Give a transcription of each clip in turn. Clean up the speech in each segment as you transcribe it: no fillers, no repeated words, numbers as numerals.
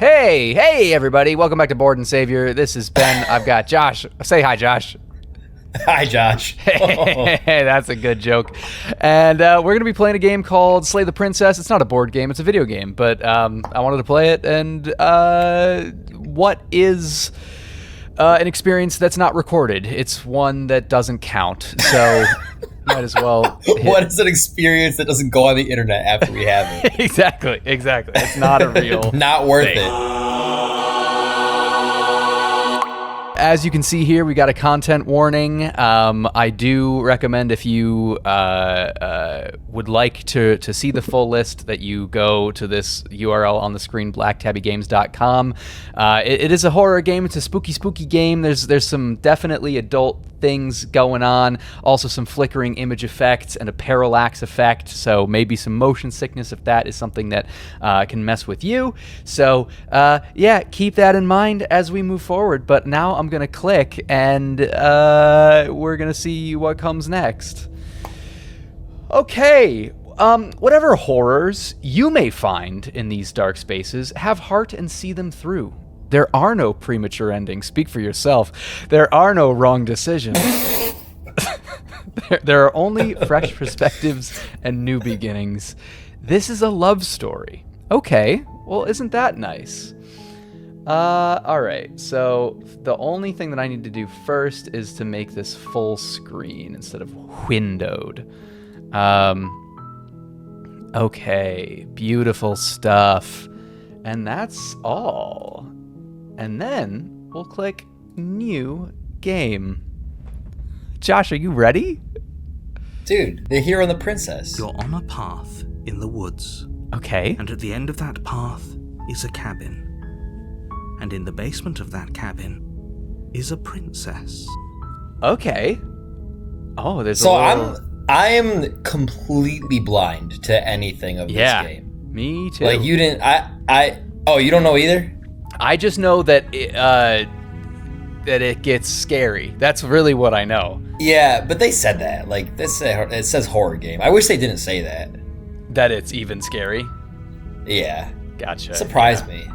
Hey, everybody. Welcome back to Board and Savior. This is Ben. I've got Josh. Say hi, Josh. Hi, Josh. Hey, that's a good joke. And we're going to be playing a game called Slay the Princess. It's not a board game. It's a video game. But I wanted to play it. And what is an experience that's not recorded? It's one that doesn't count. So might as well. What is an experience that doesn't go on the internet after we have it? Exactly. It's not a real Not worth thing. it. As you can see here, we got a content warning. I do recommend if you would like to see the full list that you go to this URL on the screen, blacktabbygames.com. It is a horror game. It's a spooky game. There's some definitely adult things going on. Also some flickering image effects and a parallax effect. So maybe some motion sickness if that is something that can mess with you. So yeah, keep that in mind as we move forward. But now I'm going to click and we're going to see what comes next. Okay. Whatever horrors you may find in these dark spaces, have heart and see them through. There are no premature endings. Speak for yourself. There are no wrong decisions. There are only fresh perspectives and new beginnings. This is a love story. Okay, well, isn't that nice? All right, so the only thing that I need to do first is to make this full screen instead of windowed. Okay, beautiful stuff. And that's all. And then we'll click New Game. Josh, are you ready? Dude, the hero and the princess. You're on a path in the woods. Okay. And at the end of that path is a cabin. And in the basement of that cabin is a princess. Okay. Oh, there's So a little... I am completely blind to anything of this game. Me too. Like you didn't oh, you don't know either? I just know that it gets scary. That's really what I know. Yeah, but they said that. Like this it says horror game. I wish they didn't say that. That it's even scary. Yeah. Gotcha. Surprised me.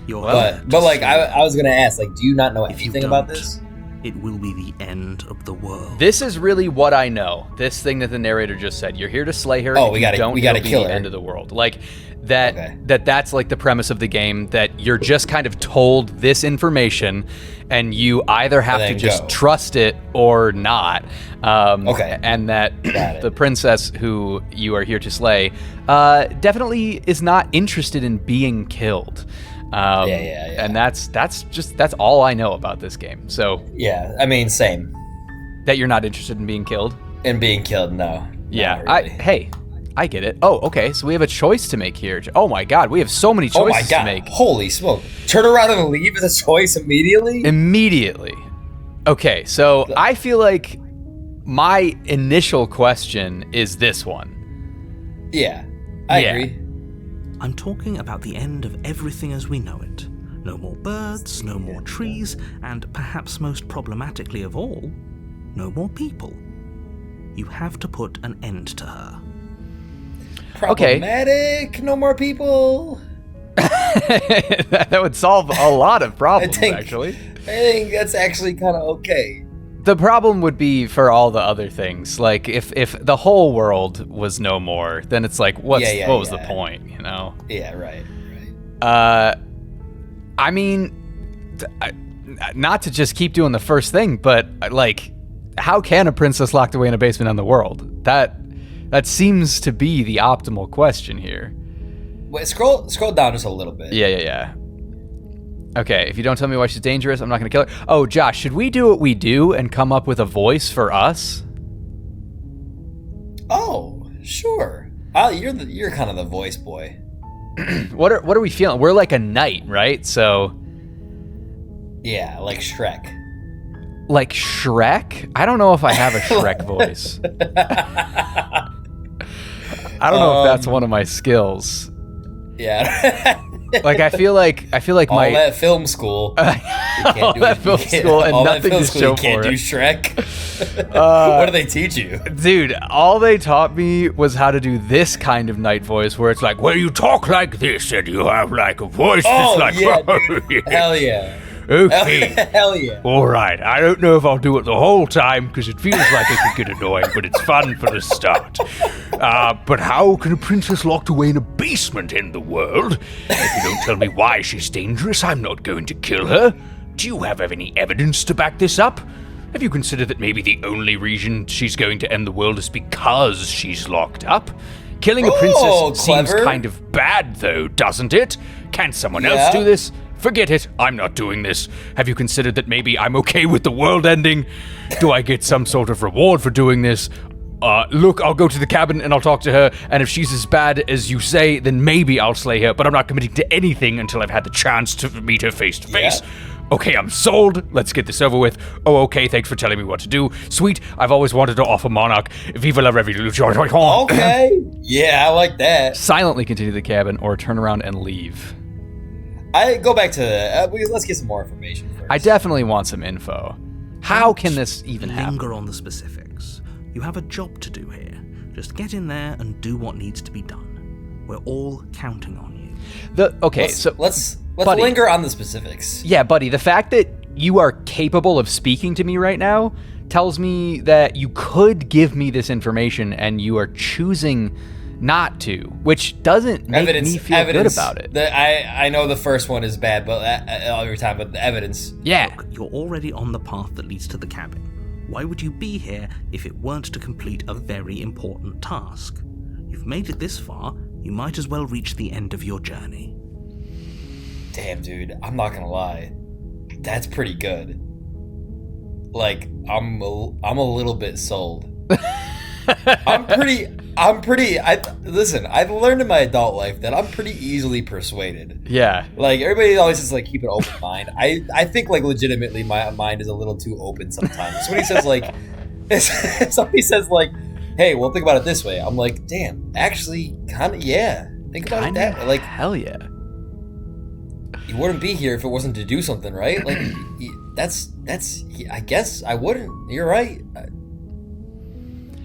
But like I was gonna ask, like, do you not know If you anything about don't, this? it will be the end of the world. This is really what I know. This thing that the narrator just said. You're here to slay her. Oh, if we you gotta don't, kill it'll be her. the end of the world. Like that. Okay. That's like the premise of the game. That you're just kind of told this information, and you either have to then just go. trust it or not. Okay. And that Got it. the princess who you are here to slay definitely is not interested in being killed. Yeah. And that's all I know about this game. So Yeah, I mean, same. that you're not interested in being killed. And being killed, no. Yeah, Not really. hey, I get it. Oh, okay, so we have a choice to make here. Oh my god, we have so many Oh choices my god! to make. Holy smoke! Turn around and leave is a choice immediately. Immediately. Okay, so I feel like my initial question is this one. Yeah, I Yeah. agree. I'm talking about the end of everything as we know it. No more birds, no more trees, and perhaps most problematically of all, no more people. You have to put an end to her. Problematic. No more people. That would solve a lot of problems, actually. I think that's actually kind of okay. The problem would be for all the other things. Like, if the whole world was no more, then it's like, what was the point, you know? Yeah, right. I mean, not to just keep doing the first thing, but, like, how can a princess locked away in a basement end the world? That seems to be the optimal question here. Wait, scroll down just a little bit. Yeah. Okay, if you don't tell me why she's dangerous, I'm not gonna kill her. Oh, Josh, should we do what we do and come up with a voice for us? Oh, sure. You're kind of the voice boy. What are we feeling? We're like a knight, right? So, Yeah, like Shrek. like Shrek? I don't know if I have a Shrek voice. I don't know if that's one of my skills. Yeah. Like I feel like all my that film school. all that film school and nothing to show you can't for do it. Shrek. What do they teach you? Dude, all they taught me was how to do this kind of night voice where it's like, well, you talk like this and you have like a voice Oh that's like, yeah, dude. Hell yeah. okay. Hell yeah. All right, I don't know if I'll do it the whole time because it feels like it could get annoying, but it's fun for the start. But how can a princess locked away in a basement end the world? If you don't tell me why she's dangerous, I'm not going to kill her. Do you have any evidence to back this up? Have you considered that maybe the only reason she's going to end the world is because she's locked up? Killing a princess seems clever. kind of bad, though, doesn't it? Can someone else Yeah. do this? Forget it, I'm not doing this. Have you considered that maybe I'm okay with the world ending? Do I get some sort of reward for doing this? Look, I'll go to the cabin and I'll talk to her, and if she's as bad as you say, then maybe I'll slay her, but I'm not committing to anything until I've had the chance to meet her face to face. Okay, I'm sold. Let's get this over with. Oh, okay, thanks for telling me what to do. Sweet, I've always wanted to offer Monarch. Viva la revolution. Okay. Yeah, I like that. Silently continue the cabin or turn around and leave. I go back to let's get some more information first. I definitely want some info. How can this even happen? Linger on the specifics. You have a job to do here. Just get in there and do what needs to be done. We're all counting on you. Let's buddy. linger on the specifics. Yeah, buddy, the fact that you are capable of speaking to me right now tells me that you could give me this information and you are choosing not to, which doesn't make me feel good about it. I know the first one is bad, but every time, but the evidence. Yeah. Look, you're already on the path that leads to the cabin. Why would you be here if it weren't to complete a very important task? You've made it this far, you might as well reach the end of your journey. Damn, dude, I'm not gonna lie. That's pretty good. Like, I'm a little bit sold. Listen, I've learned in my adult life that I'm pretty easily persuaded. Yeah. Like, everybody always says, like, keep an open mind. I think, like, legitimately my mind is a little too open sometimes. Somebody says, like, hey, well, think about it this way. I'm like, damn, actually, kind of, yeah. Think about it that way. Like, hell yeah. You wouldn't be here if it wasn't to do something, right? Like, that's, I guess I wouldn't. You're right.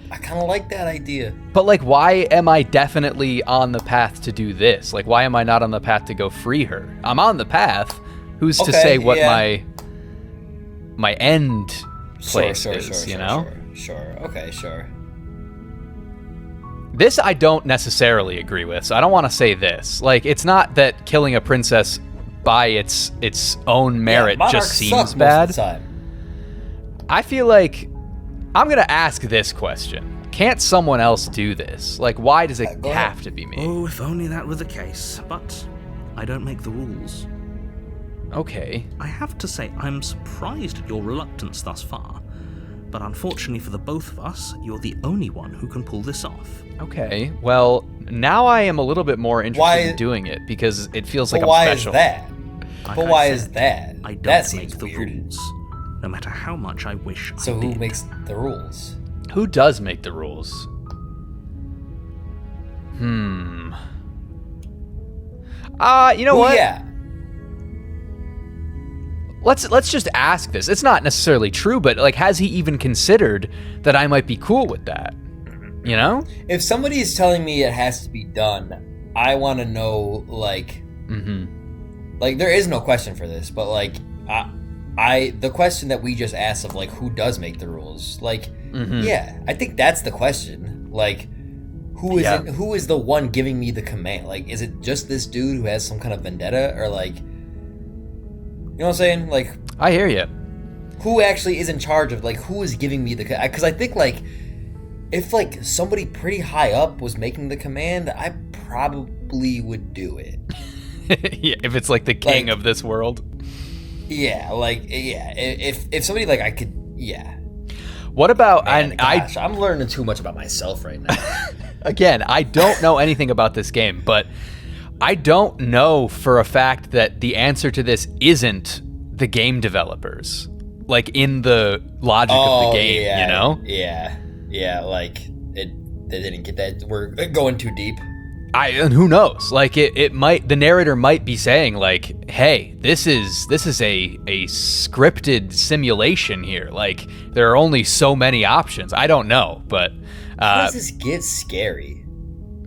I kind of like that idea. But, like, why am I definitely on the path to do this? Like, why am I not on the path to go free her? I'm on the path. Who's to say what my end place is, you know? Sure. Okay, sure. This I don't necessarily agree with, so I don't want to say this. Like, it's not that killing a princess by its own merit just seems bad. Most of the time. I feel like I'm going to ask this question. Can't someone else do this? Like, why does it have to be me? Oh, if only that were the case. But I don't make the rules. Okay. I have to say, I'm surprised at your reluctance thus far. But unfortunately for the both of us, you're the only one who can pull this off. Okay. Well, now I am a little bit more interested in doing it because it feels like I'm special. Why is that? I don't that seems make the weird. rules, no matter how much I wish So I who did. makes the rules? Who does make the rules? You know what? Yeah. Let's just ask this. It's not necessarily true, but like, has he even considered that I might be cool with that? You know? If somebody is telling me it has to be done, I want to know, like, like, there is no question for this, but like, the question that we just asked of, like, who does make the rules? Like, yeah, I think that's the question. Like, who is the one giving me the command? Like, is it just this dude who has some kind of vendetta, or like, you know what I'm saying? Like, I hear you. Who actually is in charge of, like, who is giving me the? Because I think, like, if like somebody pretty high up was making the command, I probably would do it. Yeah, if it's like the king of this world. Yeah, like, yeah. If somebody, like, I could, yeah. What about, Man, gosh, I'm learning too much about myself right now. Again, I don't know anything about this game, but I don't know for a fact that the answer to this isn't the game developers. Like, in the logic of the game, you know? Yeah, like, they didn't get that. We're going too deep. and who knows? Like it might, the narrator might be saying like, "Hey, this is a scripted simulation here. Like there are only so many options." I don't know, but How does this get scary?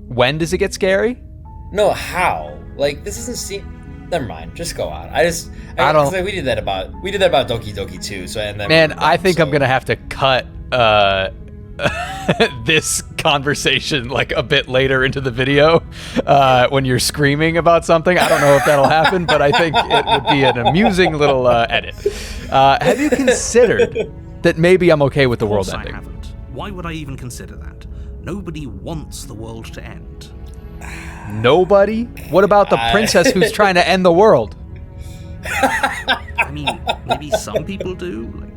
when does it get scary? No, how? Like this doesn't seem. Never mind. Just go on. I don't. 'Cause, like, we did that about Doki Doki too. So and then Man, I think I'm gonna have to cut this conversation like a bit later into the video when you're screaming about something. I don't know if that'll happen, but I think it would be an amusing little edit. Have you considered that maybe I'm okay with the world Of course ending? I haven't. Why would I even consider that? Nobody wants the world to end. Nobody? What about the princess who's trying to end the world? I mean, maybe some people do, like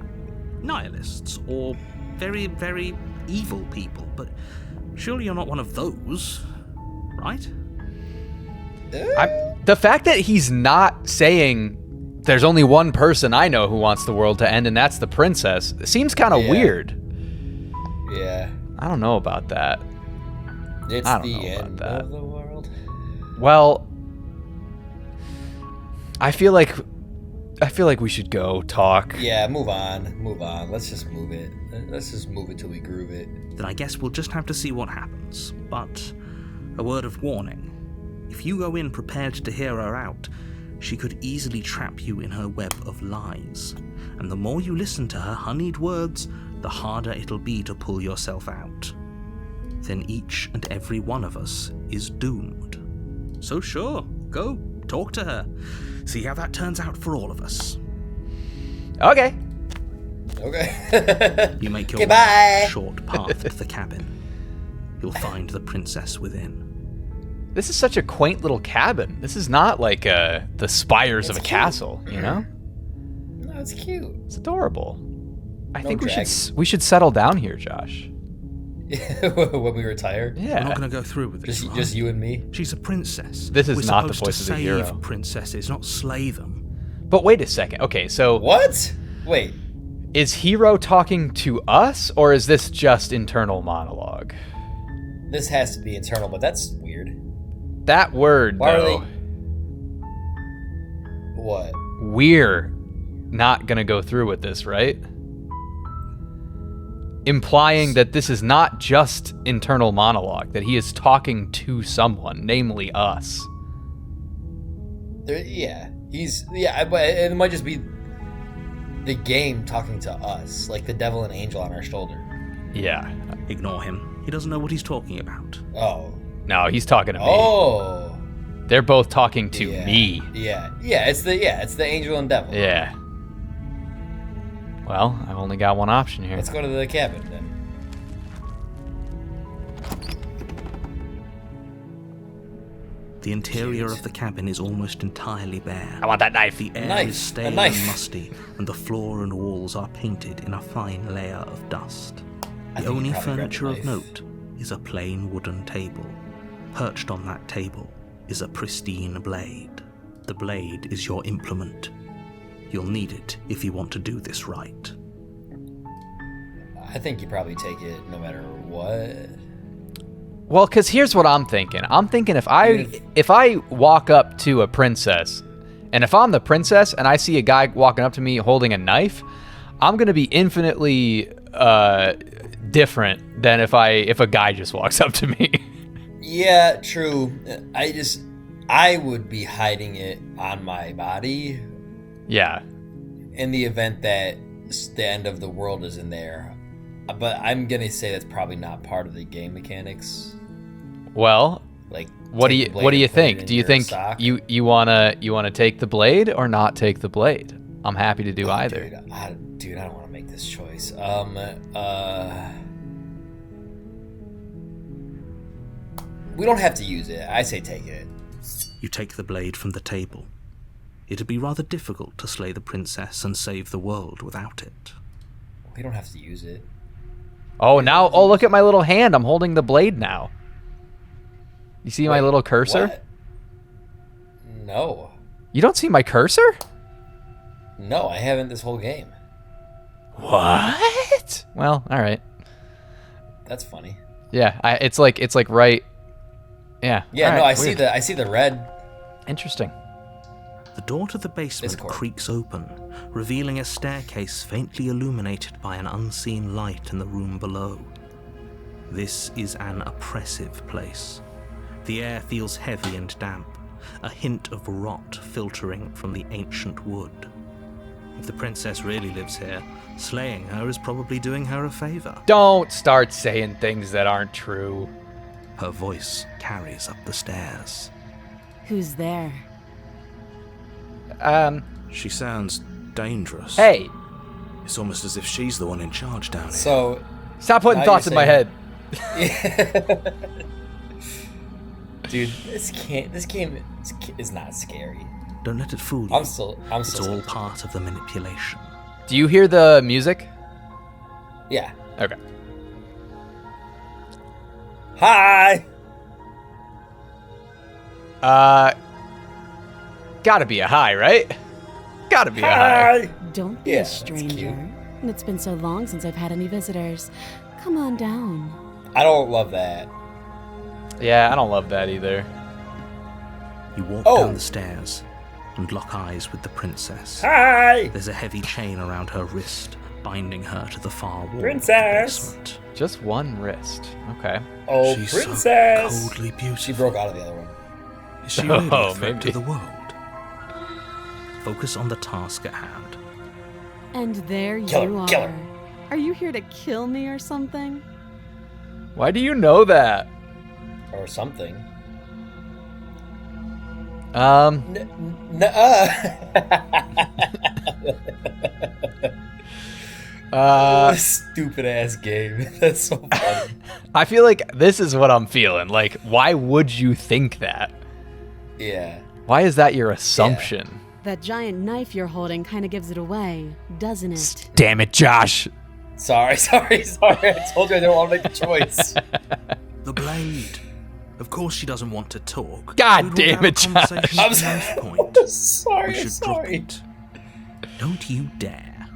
nihilists or very, very evil people, but surely you're not one of those, right? The fact that he's not saying there's only one person I know who wants the world to end, and that's the princess, seems kind of Yeah. weird. Yeah. I don't know about that. It's I don't the know about end that. of the world. Well, I feel like we should go talk. Yeah, move on. Let's just move it. Let's just move it till we groove it. Then I guess we'll just have to see what happens. But a word of warning. If you go in prepared to hear her out, she could easily trap you in her web of lies. And the more you listen to her honeyed words, the harder it'll be to pull yourself out. Then each and every one of us is doomed. So sure, go, talk to her. See how that turns out for all of us. Okay. Okay. You make your Goodbye. short path to the cabin. You'll find the princess within. This is such a quaint little cabin. This is not like the spires of a It's cute. castle, you know? No, it's cute. It's adorable. I No think dragon. we should settle down here, Josh. When we retire. We're Yeah. not going to go through with this, Just right? you and me. She's a princess. This is We're not the supposed voice to of the save hero. princesses, not slay them. But wait a second. Okay, so What? Wait. is Hero talking to us, or is this just internal monologue? This has to be internal, but that's weird. That word, Why are though, they? What? we're not gonna go through with this, right? Implying that this is not just internal monologue, that he is talking to someone, namely us. Yeah. But it might just be the game talking to us, like the devil and angel on our shoulder. Yeah. Ignore him. He doesn't know what he's talking about. Oh. No, he's talking to me. Oh. They're both talking to Yeah. me. Yeah. It's the angel and devil. Yeah. Well, I've only got one option here. Let's go to the cabin then. The interior Cute. of the cabin is almost entirely bare. I want that knife. The air Knife. is A stale knife. and musty, and the floor and walls are painted in a fine layer of dust. I The think you only probably grabbed furniture the of knife. note is a plain wooden table. Perched on that table is a pristine blade. The blade is your implement. You'll need it if you want to do this right. I think you probably take it no matter what. Well, because here's what I'm thinking. I'm thinking if I walk up to a princess, and if I'm the princess and I see a guy walking up to me holding a knife, I'm gonna be infinitely different than if a guy just walks up to me. Yeah, true. I would be hiding it on my body Yeah. in the event that the end of the world is in there. But I'm gonna say that's probably not part of the game mechanics. Well, Like, what do take you the blade what do you and put it think? in Do you your think sock. you wanna take the blade or not take the blade? I'm happy to do either. Dude, I don't want to make this choice. We don't have to use it. I say take it. You take the blade from the table. It'd be rather difficult to slay the princess and save the world without it. We don't have to use it. Oh, look at my little hand. I'm holding the blade now. You see my Wait, little cursor? What? No. You don't see my cursor? No, I haven't this whole game. What? Well, all right. That's funny. Yeah, it's like right Yeah. Yeah, All no, right, I weird. see the red. Interesting. The door to the basement Discord. creaks open, revealing a staircase faintly illuminated by an unseen light in the room below. This is an oppressive place. The air feels heavy and damp, a hint of rot filtering from the ancient wood. If the princess really lives here, slaying her is probably doing her a favor. Don't start saying things that aren't true. Her voice carries up the stairs. Who's there? She sounds dangerous. Hey, It's almost as if she's the one in charge down here. So, stop putting Now thoughts you're in my head. saying- dude, this game is not scary. Don't let it fool you. I'm still It's all part of the manipulation. Do you hear the music? yeah. Okay. Hi. Gotta be a high, right? Gotta be a high. Hi. Don't be Yeah, a that's cute. stranger. It's been so long since I've had any visitors. Come on down. I don't love that. Yeah, I don't love that either. You walk Oh. down the stairs and lock eyes with the princess. Hi. There's a heavy chain around her wrist, binding her to the far wall Princess. of the basement. Just one wrist. Okay. Oh, She's princess. so coldly beautiful. She broke out of the other one. Is she really Oh, a threat maybe. to the world? Focus on the task at hand. And there Kill her, you are. kill her. Are you here to kill me or something? Why do you know that? Or something. Stupid ass game. That's so funny. I feel like this is what I'm feeling. Like, why would you think that? Yeah. Why is that your assumption? That giant knife you're holding kind of gives it away, doesn't it? Damn it, Josh. Sorry. I told you I didn't want to make the choice. The blade. Of course she doesn't want to talk. God We'd damn rather it, have a conversation I'm at sorry. knife point. sorry. We should drop sorry. it. Don't you dare.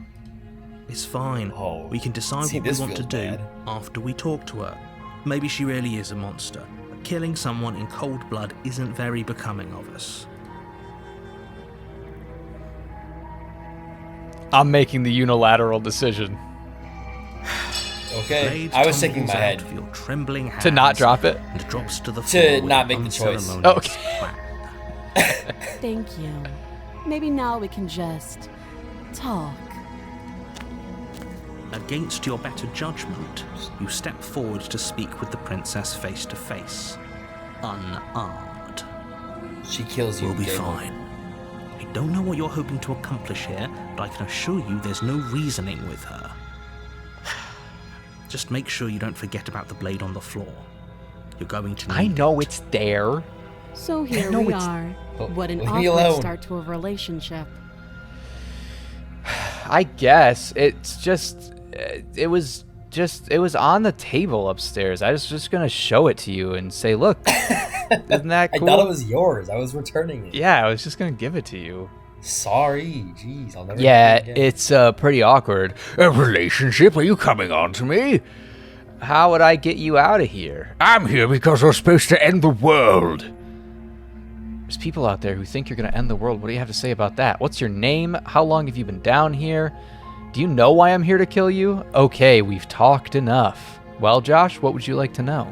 It's fine. Oh, We can decide see, what we this want to feels do bad. after we talk to her. Maybe she really is a monster, but killing someone in cold blood isn't very becoming of us. I'm making the unilateral decision Okay. Blade I was shaking tumbles my head. out of your trembling hands to not drop it. and drops to the To floor with not an make the choice. unceremonious Okay. whack. Thank you. Maybe now we can just talk. Against your better judgment, you step forward to speak with the princess face to face, unarmed. She kills you. We'll be game over. fine. I don't know what you're hoping to accomplish here, but I can assure you there's no reasoning with her. Just make sure you don't forget about the blade on the floor. You're going to need I know it. it's there. So here know we it's- are. What an Leave me awkward alone. start to a relationship. I guess it's just it was on the table upstairs. I was just gonna show it to you and say, look, isn't that I cool? thought it was yours. I was returning it. Yeah, I was just gonna give it to you. Sorry. Jeez, I'll never Yeah, do it again. it's pretty awkward. A relationship? Are you coming on to me? How would I get you out of here? I'm here because we're supposed to end the world. There's people out there who think you're gonna end the world. What do you have to say about that? What's your name? How long have you been down here? Do you know why I'm here to kill you? Okay, we've talked enough. Well, Josh, what would you like to know?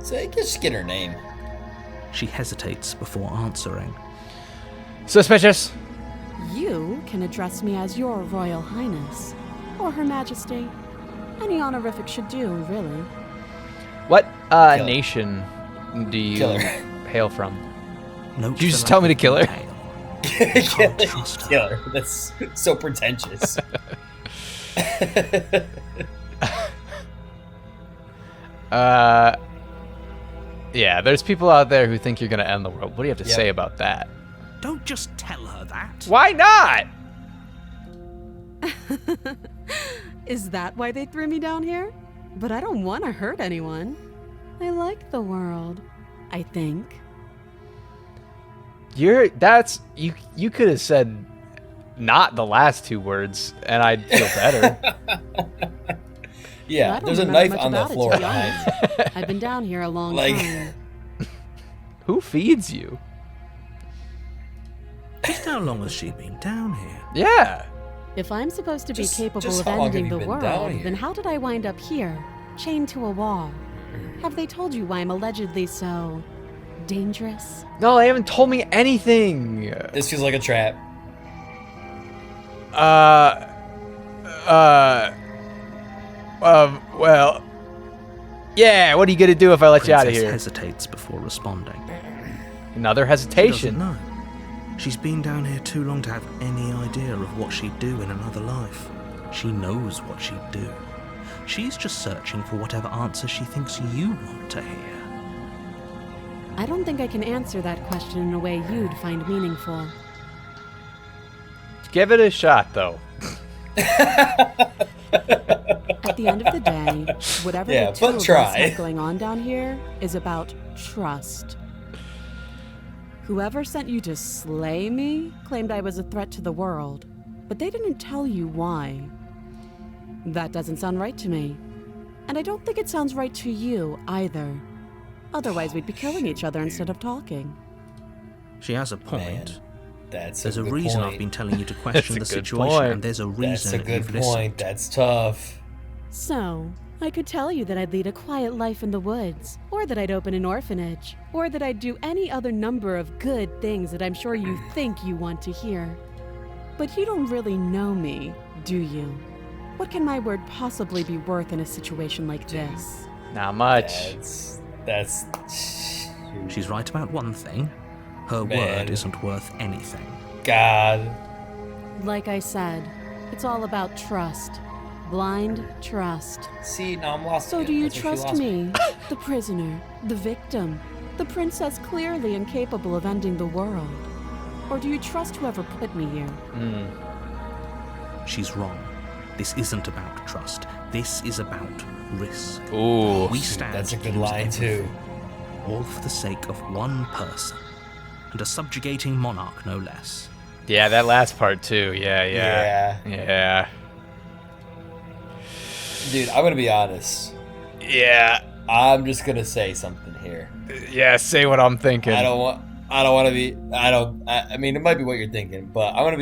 So I guess just get her name. She hesitates before answering. Suspicious. You can address me as your Royal Highness, or Her Majesty. Any honorific should do, really. What her. nation do you Kill her. hail from? Note Did you the just tell me to lack of kill her? detail. You can't trust her. Kill her. That's so pretentious. Yeah, there's people out there who think you're gonna end the world. What do you have to Yep. say about that? Don't just tell her that. Why not? Is that why they threw me down here? But I don't want to hurt anyone. I like the world. I think. You could have said not the last two words, and I'd feel better. Yeah, Well, I don't there's a remember knife much on the about it, floor to be behind. honest. I've been down here a long Like- time. Who feeds you? Just how long has she been down here? Yeah. If I'm supposed to be Just capable of how long have ending you the been down world, here? then how did I wind up here, chained to a wall? Have they told you why I'm allegedly so dangerous? No, they haven't told me anything. This feels like a trap. Well, yeah, what are you gonna do if I let you out of Princess here? hesitates before responding. Another She doesn't hesitation. know. She's been down here too long to have any idea of what she'd do in another life. She knows what she'd do. She's just searching for whatever answer she thinks you want to hear. I don't think I can answer that question in a way you'd find meaningful. Give it a shot, though. At the end of the day, whatever Yeah, the two but of us try. have going on down here is about trust. Whoever sent you to slay me claimed I was a threat to the world, but they didn't tell you why. That doesn't sound right to me. And I don't think it sounds right to you either. Otherwise, we'd be killing each other instead of talking. She has a point. Man, that's There's a a good reason point. I've been telling you to question That's the a good situation, point. and there's a reason That's a good you've point. listened. That's tough. So, I could tell you that I'd lead a quiet life in the woods, or that I'd open an orphanage, or that I'd do any other number of good things that I'm sure you think you want to hear. But you don't really know me, do you? What can my word possibly be worth in a situation like this? Not much. That's. She's right about one thing. Her Man. word isn't worth anything. God. Like I said, it's all about trust. Blind trust. See, now I'm lost. So again. do you That's where she trust lost me, the prisoner, the victim, the princess clearly incapable of ending the world? Or do you trust whoever put me here? She's wrong. This isn't about trust. This is about risk. Ooh. We stand That's a to good lose line, too. everything, all for the sake of one person, and a subjugating monarch, no less. Yeah, that last part too. Yeah. Yeah. Dude, I'm gonna be honest. Yeah. I'm just gonna say something here. Yeah. Say what I'm thinking. I don't want to be. I mean, it might be what you're thinking, but I'm gonna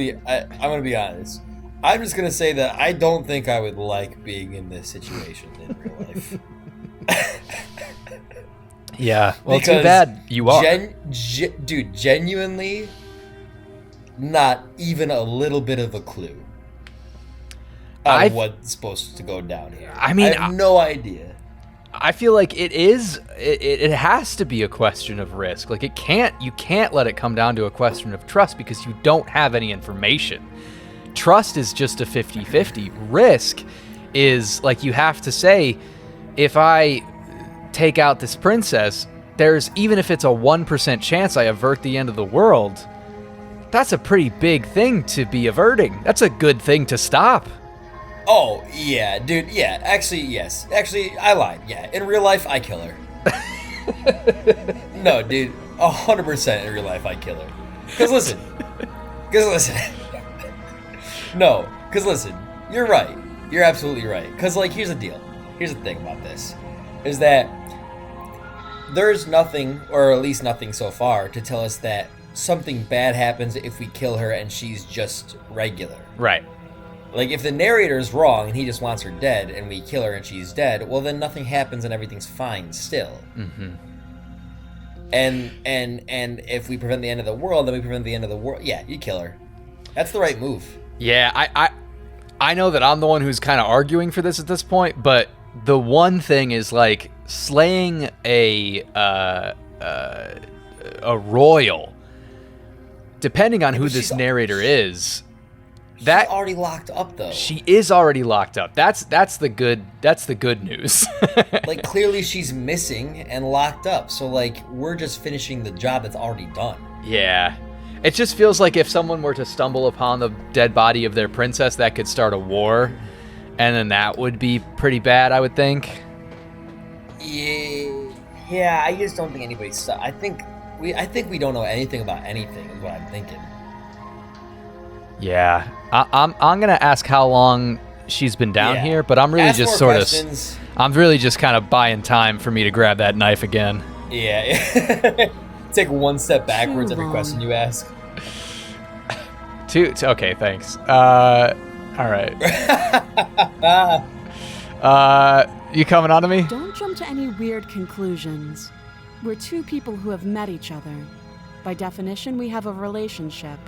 be honest. I'm just gonna say that I don't think I would like being in this situation in real life. Yeah. Well, too Because bad you are. Dude, genuinely, not even a little bit of a clue I've- of what's supposed to go down here. I mean, I have no idea. I feel like it is. It has to be a question of risk. Like you can't let it come down to a question of trust because you don't have any information. Trust is just a 50-50. Risk is like you have to say, if I take out this princess, there's even if it's a 1% chance I avert the end of the world. That's a pretty big thing to be averting. That's a good thing to stop. Oh yeah, dude. Yeah, actually, yes. Actually, I lied. Yeah, in real life, I kill her. No, dude. 100% in real life, I kill her. Cause listen. No, cause listen. You're right. You're absolutely right. Cause like, here's the deal. Here's the thing about this, is that there's nothing, or at least nothing so far, to tell us that something bad happens if we kill her and she's just regular. Right. Like, if the narrator's wrong and he just wants her dead and we kill her and she's dead, well, then nothing happens and everything's fine still. Mm-hmm. And if we prevent the end of the world, then we prevent the end of the world. Yeah, you kill her. That's the right move. Yeah, I know that I'm the one who's kind of arguing for this at this point, but the one thing is like slaying a royal, depending on who but this she's- narrator is. She's That already locked up, though. she is already locked up. That's the good news. Like, clearly she's missing and locked up. So, like, we're just finishing the job that's already done. Yeah. It just feels like if someone were to stumble upon the dead body of their princess, that could start a war, and then that would be pretty bad, I would think. Yeah. Yeah, I just don't think anybody saw. I think we don't know anything about anything. Is what I'm thinking. Yeah, I'm gonna ask how long she's been down Yeah. here, but I'm really Ask just more sort questions. I'm really just kind of buying time for me to grab that knife again. Yeah. Take one step backwards Too every long. question you ask. Okay, thanks. All right. You coming on to me? Don't jump to any weird conclusions. We're two people who have met each other. By definition, we have a relationship.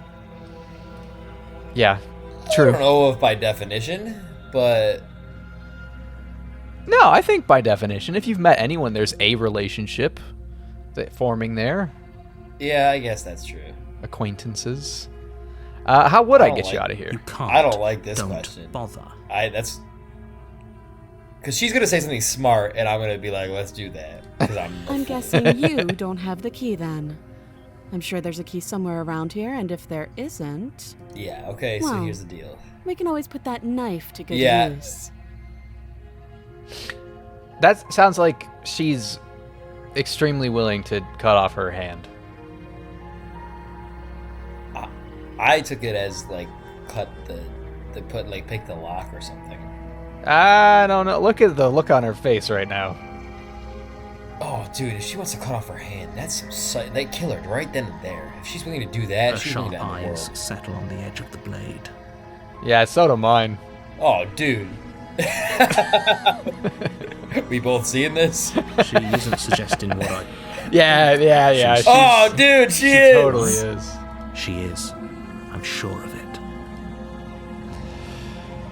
Yeah, I true. don't know if by definition, but No, I think by definition, if you've met anyone, there's a relationship that forming there. yeah, I guess that's true. Acquaintances. How would I don't get you like- out of here? You can't. I don't like this Don't question. bother. That's because she's gonna say something smart, and I'm gonna be like, "Let's do that." Because I'm guessing you don't have the key then. I'm sure there's a key somewhere around here, and if there isn't, Yeah. Okay. So Wow. here's the deal. we can always put that knife to good Yeah. use. That sounds like she's extremely willing to cut off her hand. I took it as like cut pick the lock or something. I don't know. Look at the look on her face right now. Oh, dude, if she wants to cut off her hand, they kill her right then and there. If she's willing to do that, Her she's sharp willing to end the eyes world. settle on the edge of the blade. Yeah, so do mine. Oh, dude. We both seeing this? She isn't suggesting what I. Yeah. She's- Oh, dude, she she is. totally is. She is. I'm sure of it.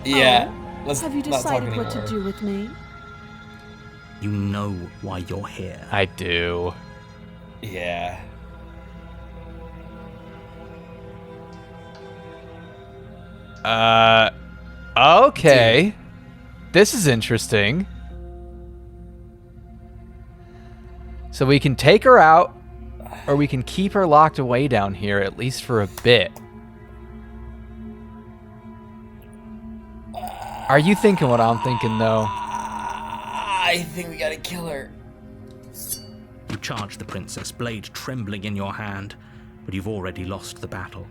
Yeah. Oh, Let's have you not talk decided what to anymore. do with me? You know why you're here. I do. Yeah. Okay. This is interesting. So we can take her out, or we can keep her locked away down here, at least for a bit. Are you thinking what I'm thinking, though? I think we gotta kill her. You charge the princess, blade trembling in your hand, but you've already lost the battle.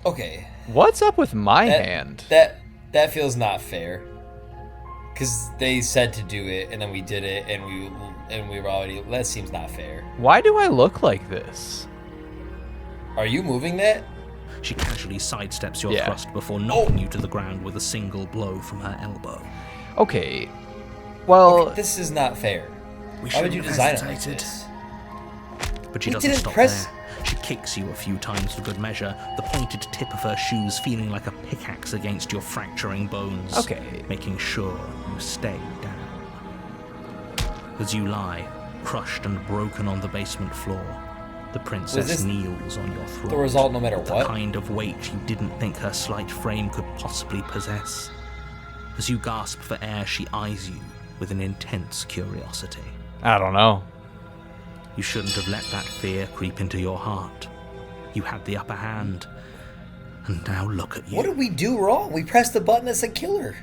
Okay. What's up with my That- hand? That feels not fair. Cause they said to do it, and then we did it, and we were already. That seems not fair. Why do I look like this? Are you moving that? She casually sidesteps your Yeah. thrust before knocking you to the ground with a single blow from her elbow. Okay. Well, This is not fair. We Why would you shouldn't design have it like hesitated. this? But she We doesn't didn't stop press- there. She kicks you a few times for good measure, the pointed tip of her shoes feeling like a pickaxe against your fracturing bones. Okay. Making sure you stay down. As you lie, crushed and broken on the basement floor, the princess this kneels on your throat. The result, no matter The what. kind of weight you didn't think her slight frame could possibly possess. As you gasp for air, she eyes you with an intense curiosity. I don't know. You shouldn't have let that fear creep into your heart. You had the upper hand. And now look at you. What did we do wrong? We pressed the button that said kill her.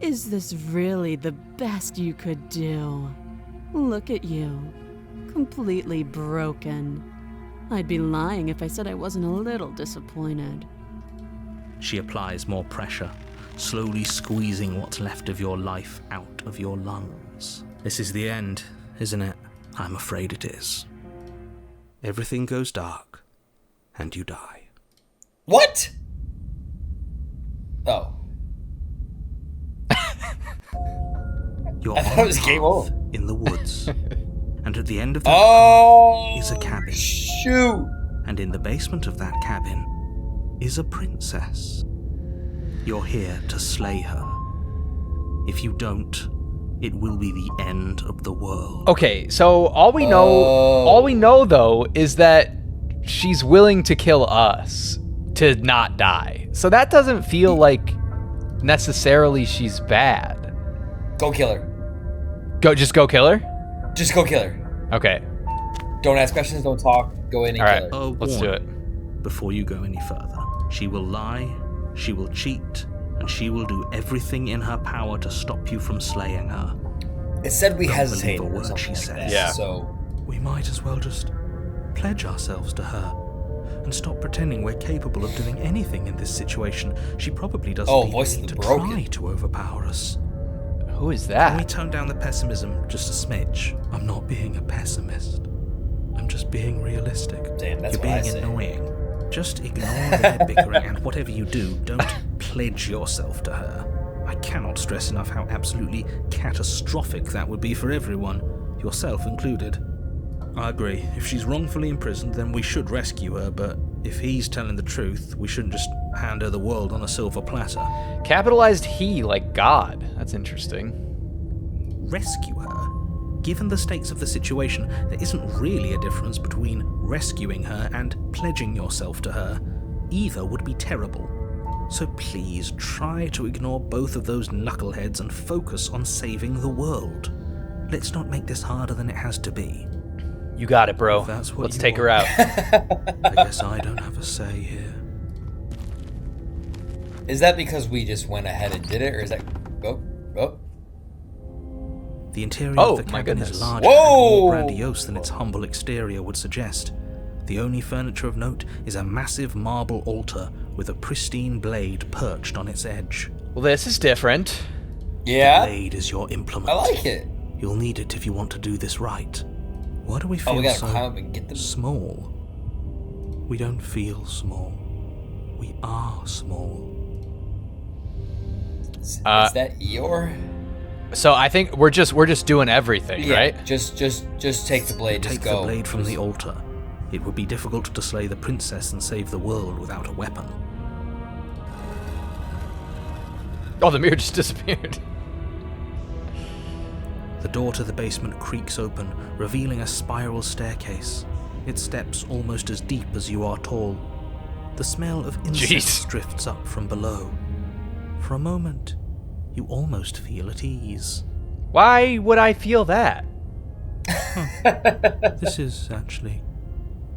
Is this really the best you could do? Look at you. Completely broken. I'd be lying if I said I wasn't a little disappointed. She applies more pressure, slowly squeezing what's left of your life out of your lungs. This is the end, isn't it? I'm afraid it is. Everything goes dark, and you die. What? Oh. You're I thought on it was a game path over. in the woods. And at the end of that Oh. is a cabin. Shoot. And in the basement of that cabin is a princess. You're here to slay her. If you don't, it will be the end of the world. Okay, so all we know though is that she's willing to kill us to not die. So that doesn't feel like necessarily she's bad. Go kill her. Just go kill her? Just go kill her. Okay. Don't ask questions. Don't talk. Go in and All right. kill her. A Let's do it. warning before you go any further. She will lie, she will cheat, and she will do everything in her power to stop you from slaying her. It said we Don't hesitated believe a or word something she like says. that. Yeah. So We might as well just pledge ourselves to her and stop pretending we're capable of doing anything in this situation. She probably doesn't Oh, even voice of need the to broken. try to overpower us. Who is Can we that? tone down the pessimism just a smidge? I'm not being a pessimist. I'm just being realistic. Damn, that's You're what I being say. annoying. Just ignore their bickering, and whatever you do, don't pledge yourself to her. I cannot stress enough how absolutely catastrophic that would be for everyone, yourself included. I agree. If she's wrongfully imprisoned, then we should rescue her, but if he's telling the truth, we shouldn't just hand her the world on a silver platter. Capitalized he like God. That's interesting. Rescue her? Given the stakes of the situation, there isn't really a difference between rescuing her and pledging yourself to her. Either would be terrible. So please try to ignore both of those knuckleheads and focus on saving the world. Let's not make this harder than it has to be. You got it, bro. If that's what Let's you take her want. out. I guess I don't have a say here. is that because we just went ahead and did it, or is that oh? The interior Oh, of the my cabin goodness. is larger Whoa! and more grandiose than its humble exterior would suggest. The only furniture of note is a massive marble altar with a pristine blade perched on its edge. Well, this is different. Yeah, Blade is your implement. I like it. You'll need it if you want to do this right. Why do we Oh, feel we gotta so climb up and get them. small? We don't feel small. We are small. Is Uh, that your? So I think we're just doing everything, Yeah, right? just take the blade. Just Take go. the blade from the altar. It would be difficult to slay the princess and save the world without a weapon. Oh, the mirror just disappeared. The door to the basement creaks open, revealing a spiral staircase. Its steps almost as deep as you are tall. The smell of incense Jeez. drifts up from below. For a moment, you almost feel at ease. Why would I feel that? This is actually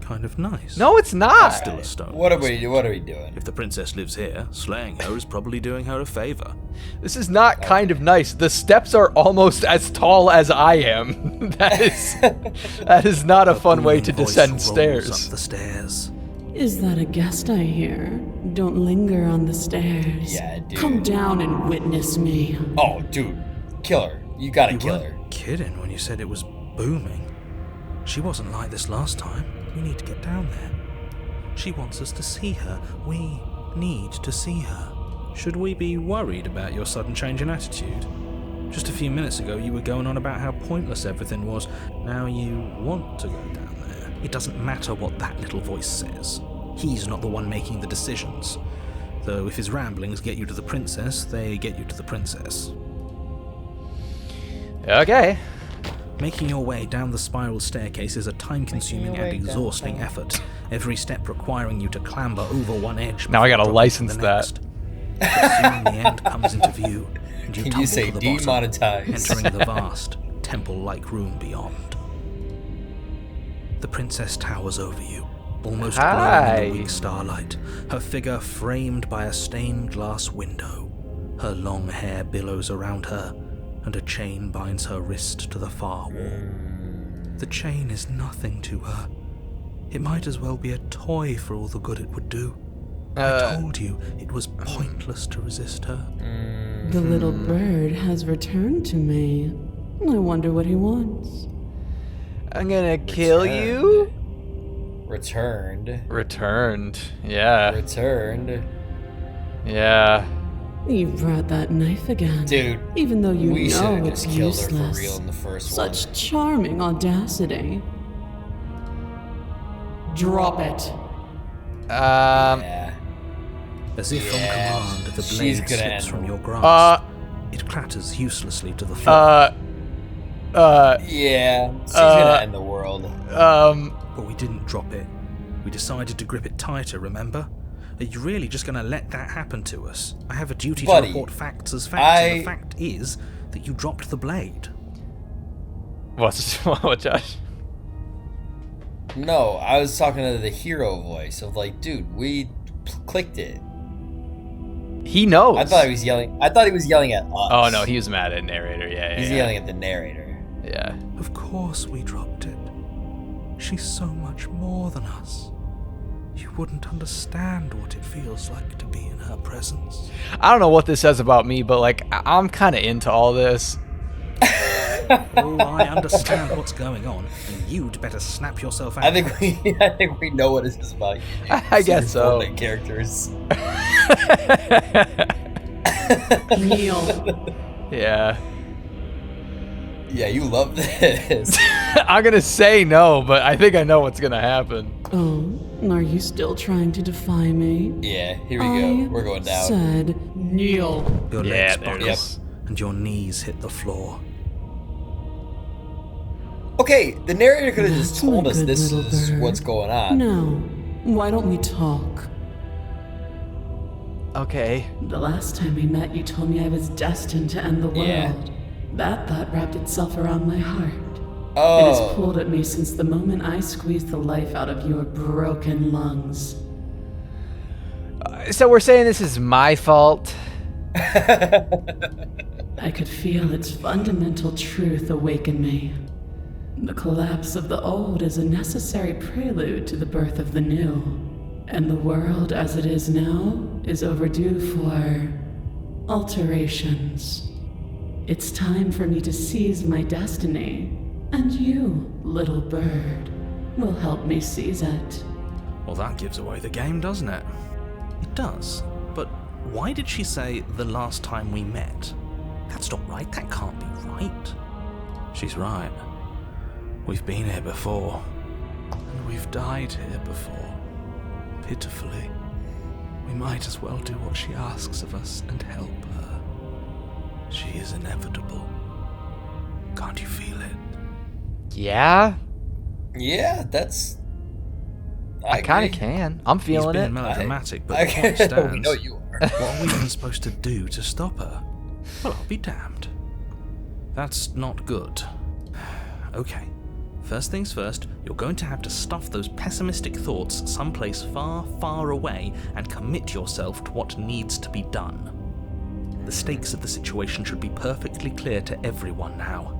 kind of nice. No, it's not. Still a stone. What are we doing? If the princess lives here, slaying her is probably doing her a favor. This is not kind of nice. The steps are almost as tall as I am. that is not a fun way to Booming voice descend rolls stairs. Up the stairs. Is that a guest I hear? Don't linger on the stairs. Yeah, dude. Come down and witness me. Oh, dude, kill her. You gotta You kill her. weren't kidding when you said it was booming. She wasn't like this last time. We need to get down there. She wants us to see her. We need to see her. Should we be worried about your sudden change in attitude? Just a few minutes ago, you were going on about how pointless everything was. Now you want to go down there. It doesn't matter what that little voice says. He's not the one making the decisions. Though if his ramblings get you to the princess, they get you to the princess. Okay. Making your way down the spiral staircase is a time-consuming and exhausting effort, every step requiring you to clamber over one edge. Now I gotta before dropping to license the that. next. But soon the end comes into view, and you Can tumble you say to the bottom, demonetized? entering the vast, temple-like room beyond. The princess towers over you, almost glowing in Hi. the weak starlight, her figure framed by a stained glass window. Her long hair billows around her, and a chain binds her wrist to the far wall. The chain is nothing to her. It might as well be a toy for all the good it would do. I told you it was pointless to resist her. The little bird has returned to me. I wonder what he wants. I'm gonna kill you. Returned. Returned. Yeah. Returned. Yeah. You brought that knife again. Dude, Even though you we should know have it's just killed her useless. for real in the first Such one. charming audacity. Drop it. Yeah. As if Yeah, on command, the she's blade gonna slips end from the your grasp. Uh, It clatters uselessly to the floor. Yeah. She's gonna end the world. But we didn't drop it. We decided to grip it tighter, remember? Are you really just going to let that happen to us? I have a duty Buddy, to report facts as facts, and the fact is that you dropped the blade. what, Josh? No, I was talking to the hero voice of like, dude, we clicked it. He knows. I thought he was yelling. I thought he was yelling at us. Oh no, he was mad at narrator. Yeah, He's yeah. yelling at the narrator. Yeah. Of course we dropped it. She's so much more than us. You wouldn't understand what it feels like to be in her presence. I don't know what this says about me, but like I'm kind of into all this. Oh, I understand what's going on, and you'd better snap yourself out. I think we know what this is about. I guess so. Main characters. Neil. Yeah. Yeah, you love this. I'm gonna say no, but I think I know what's gonna happen. Oh, are you still trying to defy me? Yeah, here we go. We're going down. Said Neil. Your Yeah, legs there it buckle, is. and your knees hit the floor. Okay, the narrator could have just That's my told us good this little is bird. what's going on. Now, why don't we talk? Okay. The last time we met, you told me I was destined to end the world. Yeah. That thought wrapped itself around my heart. It Oh, has pulled at me since the moment I squeezed the life out of your broken lungs. So we're saying this is my fault. I could feel its fundamental truth awaken me. The collapse of the old is a necessary prelude to the birth of the new. And the world as it is now is overdue for alterations. It's time for me to seize my destiny. And you, little bird, will help me seize it. Well, that gives away the game, doesn't it? It does. But why did she say the last time we met? That's not right. That can't be right. She's right. We've been here before. And we've died here before. Pitifully. We might as well do what she asks of us and help her. She is inevitable. Can't you feel it? Yeah, yeah, that's. I kind of agree. can. I'm He's feeling being it. melodramatic, but I the point we stands. know you are. What are we even supposed to do to stop her? Well, I'll be damned. That's not good. Okay. First things first, you're going to have to stuff those pessimistic thoughts someplace far, far away and commit yourself to what needs to be done. The stakes of the situation should be perfectly clear to everyone now.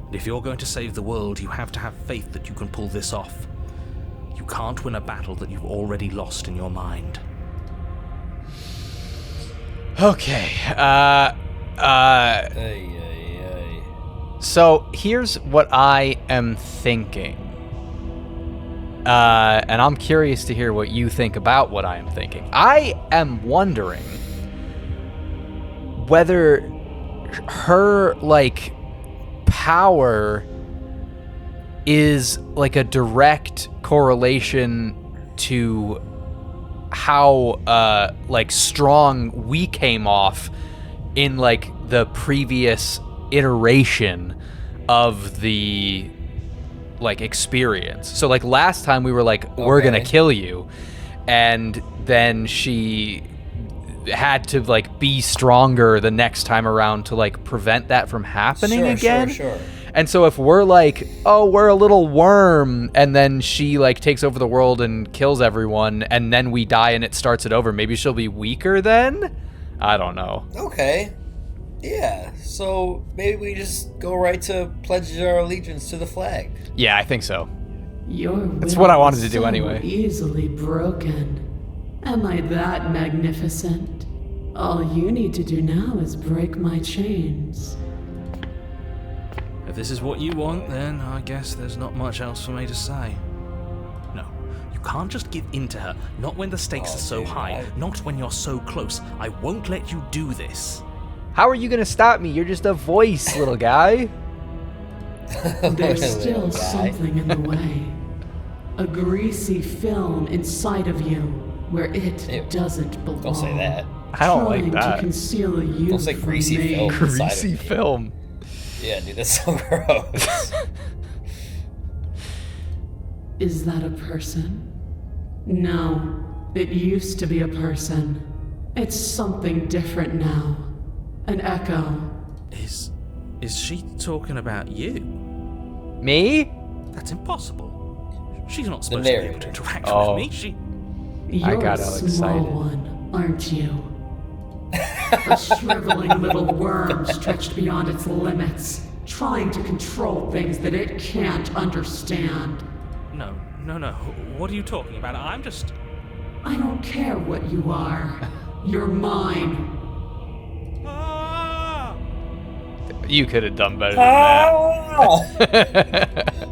And if you're going to save the world, you have to have faith that you can pull this off. You can't win a battle that you've already lost in your mind. Okay. Ay, ay, ay. So here's what I am thinking. And I'm curious to hear what you think about what I am thinking. I am wondering whether her, like, power is like a direct correlation to how like strong we came off in like the previous iteration of the like experience. So like last time we were like, we're gonna Okay. kill you, and then she had to like be stronger the next time around to like prevent that from happening again. Sure. And so if we're like, oh, we're a little worm, and then she like takes over the world and kills everyone, and then we die and it starts it over, maybe she'll be weaker then? I don't know. Okay. Yeah, so maybe we just go right to pledge our allegiance to the flag. Yeah, I think so. Your That's will what I wanted is to do so anyway. Easily broken. Am I that magnificent? All you need to do now is break my chains. If this is what you want, then I guess there's not much else for me to say. No, you can't just give in to her. Not when the stakes Oh, are so dude, high. Not when you're so close. I won't let you do this. How are you gonna stop me? You're just a voice, little guy. There's Little still guy. something in the way. A greasy film inside of you where it Ew. doesn't belong. Don't say that. I don't like Trying that. to conceal you Don't say from greasy me. film. Inside of Greasy me. film. Yeah, dude, that's so gross. Is that a person? No, it used to be a person. It's something different now. An echo. Is she talking about you? Me? That's impossible. She's not supposed to be able to narrator. interact Oh. with me. She... I You're got a all small excited. one, aren't you? A shriveling little worm stretched beyond its limits, trying to control things that it can't understand. No. What are you talking about? I'm just... I don't care what you are. You're mine. Ah! You could have done better than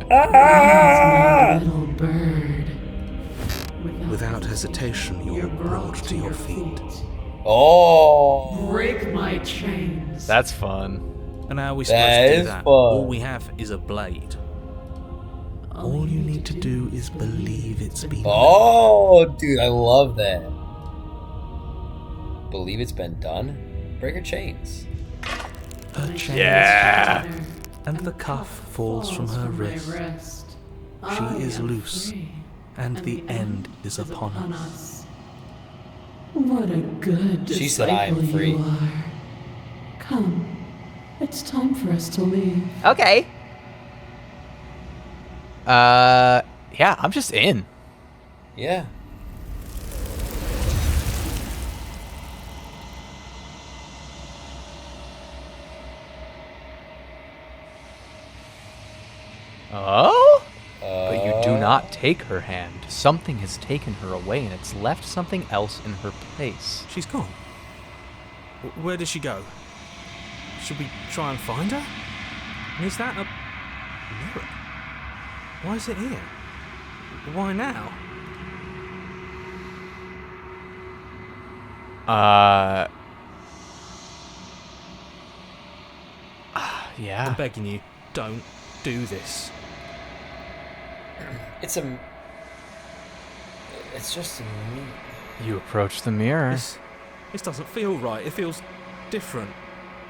that. Little bird. Without hesitation, you're brought to your feet. Oh, Break my chains. That's fun. And how are we That supposed to do is that? fun. All we have is a blade. All you need to do is believe it's been oh, dude, I love that. Believe it's been done? Break her chains. her chains Yeah. and the cuff falls from her wrist. She is loose, and the end is upon us. What a good She said I am disciple free. you are. Come, it's time for us to leave. Okay. Yeah, I'm just in. Yeah. Oh? But you do not take her hand. Something has taken her away, and it's left something else in her place. She's gone. Where did she go? Should we try and find her? And is that a mirror? Why is it here? Why now? Yeah. I'm begging you, don't do this. It's just a You approach the mirror. This doesn't feel right. It feels different.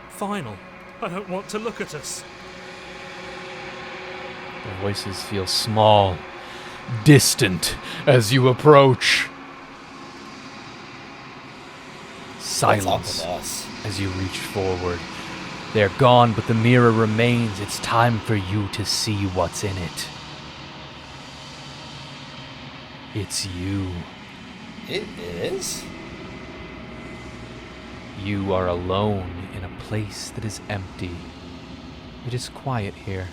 Final. I don't want to look at us. The voices feel small, distant as you approach. What's up with Silence us? as you reach forward. They're gone, but the mirror remains. It's time for you to see what's in it. It's you. It is? You are alone in a place that is empty. It is quiet here.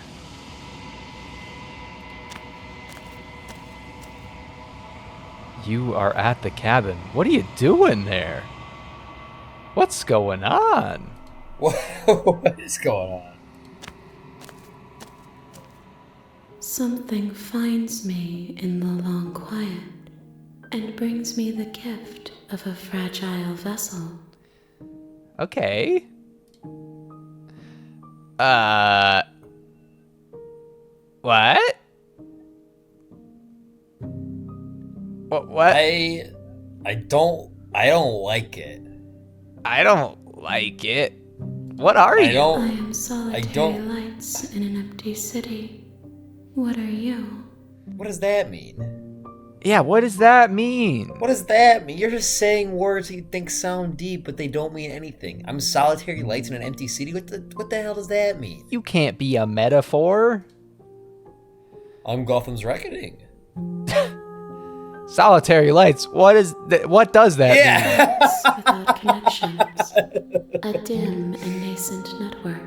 You are at the cabin. What are you doing there? What's going on? What is going on? Something finds me in the long quiet and brings me the gift of a fragile vessel. Okay. What? What? I don't like it. I don't like it. What are you? I don't. I am solitary don't- lights in an empty city. What are you? What does that mean? Yeah, what does that mean? What does that mean? You're just saying words that you think sound deep, but they don't mean anything. I'm solitary lights in an empty city. What the hell does that mean? You can't be a metaphor. I'm Gotham's Reckoning. Solitary lights. What does that mean? Yeah. Without connections. A dim and nascent network.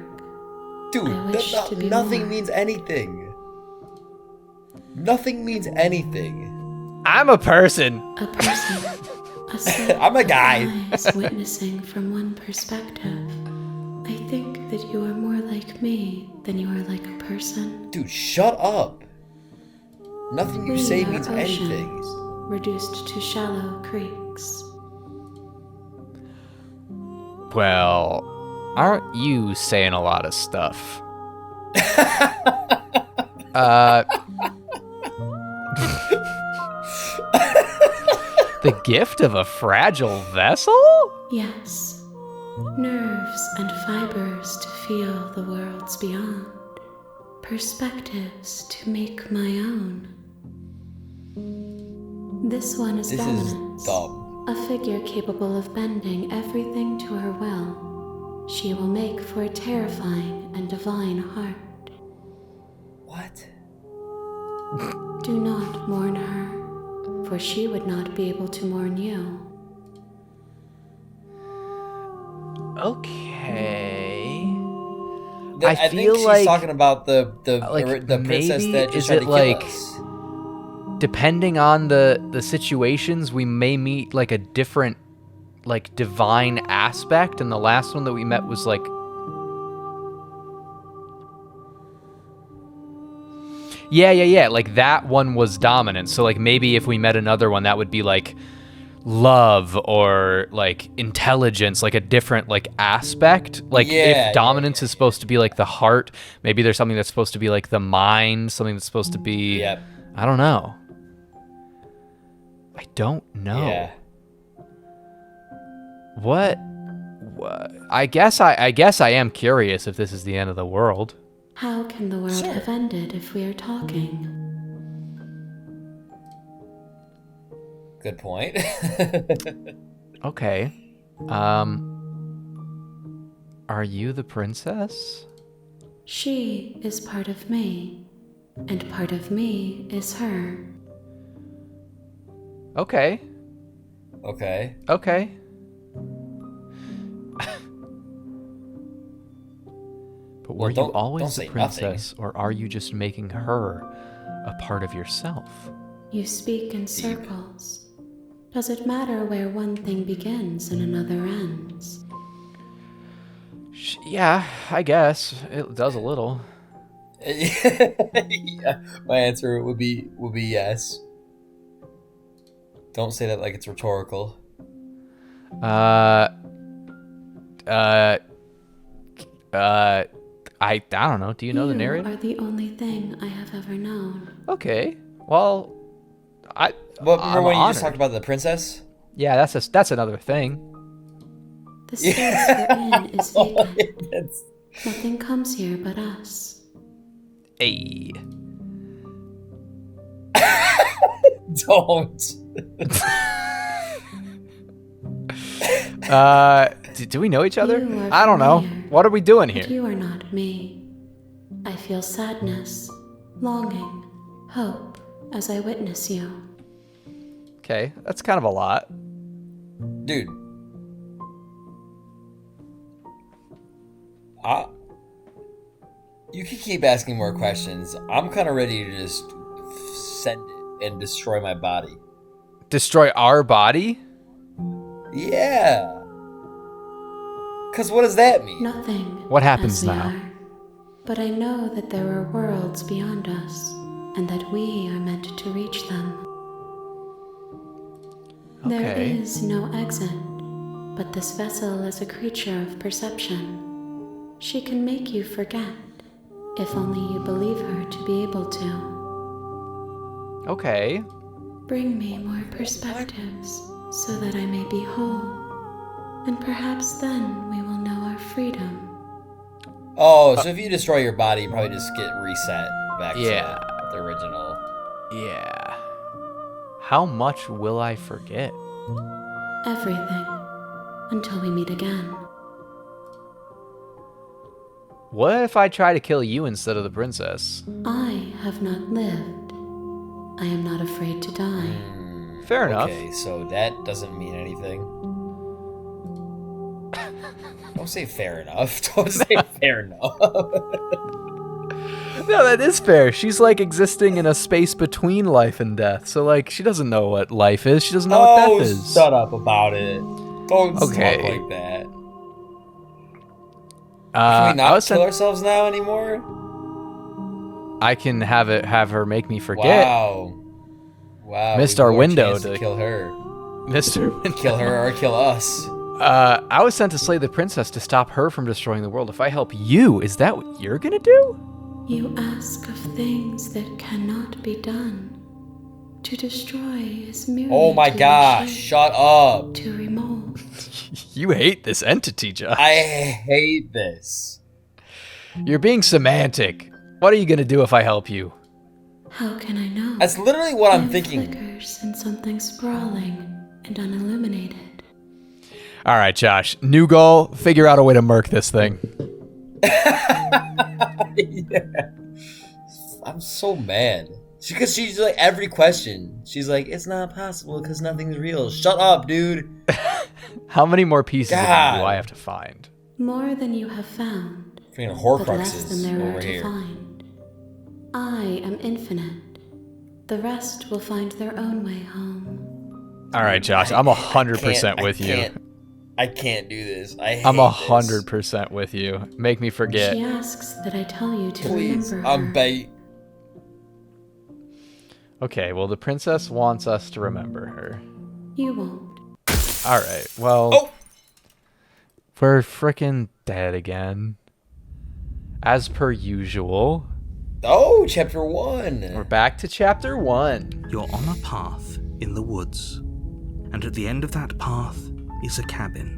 Dude, I wish to be nothing more. means anything. Nothing means anything. I'm a person. A person. A set I'm a of guy. eyes witnessing from one perspective. I think that you are more like me than you are like a person. Dude, shut up. Nothing you We say are means oceans, anything. reduced to shallow creeks. Well, aren't you saying a lot of stuff? The gift of a fragile vessel? Yes. Nerves and fibers to feel the worlds beyond. Perspectives to make my own. This one is This is dominance. dumb. A figure capable of bending everything to her will. She will make for a terrifying and divine heart. What? Do not mourn her, for she would not be able to mourn you. Okay. I think feel she's like talking about the princess maybe that just is tried it to kill like us. depending on the situations, we may meet like a different like divine aspect, and the last one that we met was like yeah, like that one was dominant. So like maybe if we met another one, that would be like love or like intelligence, like a different like aspect. Like if dominance is supposed to be like the heart, maybe there's something that's supposed to be like the mind, something that's supposed to be Yep. I don't know. I don't know. Yeah. What I guess I am curious if this is the end of the world. How can the world Sure. have ended if we are talking? Good point. Okay. Are you the princess? She is part of me, and part of me is her. Okay. Okay. Okay. But were Well, you don't always the say nothing. princess, or are you just making her a part of yourself? You speak in circles. Does it matter where one thing begins and another ends? Yeah, I guess it does a little. Yeah, my answer would be yes. Don't say that like it's rhetorical. I don't know. Do you know the You narrator? are the only thing I have ever known. Okay. Well, But I'm remember when you just honored. talked about the princess? Yeah, that's another thing. The space we're in is vacant. That's- Nothing comes here but us. Hey. Don't. Do we know each other? You are I don't know. familiar, What are we doing But here? you are not me. I feel sadness, longing, hope as I witness you. Okay, that's kind of a lot. Dude. You can keep asking more questions. I'm kind of ready to just send it and destroy my body. Destroy our body? Yeah. Because what does that mean? Nothing. What happens as we now? are. But I know that there are worlds beyond us, and that we are meant to reach them. There Okay. is no exit, but this vessel is a creature of perception. She can make you forget, if only you believe her to be able to. Okay. Bring me more perspectives, so that I may be whole. And perhaps then we will know our freedom. Oh, so if you destroy your body, you probably just get reset back Yeah. to the original. Yeah. How much will I forget? Everything. Until we meet again. What if I try to kill you instead of the princess? I have not lived. I am not afraid to die. Fair enough. Okay, so that doesn't mean anything. Don't say fair enough. Don't say fair enough. No, that is fair. She's like existing in a space between life and death. So like she doesn't know what life is. She doesn't know what death is. Shut up about it. Don't Okay. talk like that. Can we I not was kill sent- ourselves now anymore? I can have her make me forget. Wow. Missed we our have more window chance to- kill her. Mr. Kill her or kill us. I was sent to slay the princess to stop her from destroying the world. If I help you, is that what you're gonna do? You ask of things that cannot be done. To destroy is merely Oh my to gosh, reshape, shut up. to remold. You hate this entity, Josh. I hate this. You're being semantic. What are you gonna do if I help you? How can I know? That's literally what I'm There thinking. flickers in something sprawling and unilluminated. All right, Josh. New goal. Figure out a way to murk this thing. Yeah. I'm so mad. Because she's like, every question, she's like, it's not possible because nothing's real. Shut up, dude. How many more pieces of you God. do I have to find? More than you have found. Freaking but less than Horcruxes there are over to here. find. I am infinite. The rest will find their own way home. All right, Josh, I'm 100% with you. I can't do this. I'm 100% with you. Make me forget. She asks that I tell you to Please, remember I'm her. bait. Okay, well, the princess wants us to remember her. You won't. All right, well, Oh! we're frickin' dead again. As per usual. Oh, chapter 1. We're back to chapter 1. You're on a path in the woods, and at the end of that path is a cabin.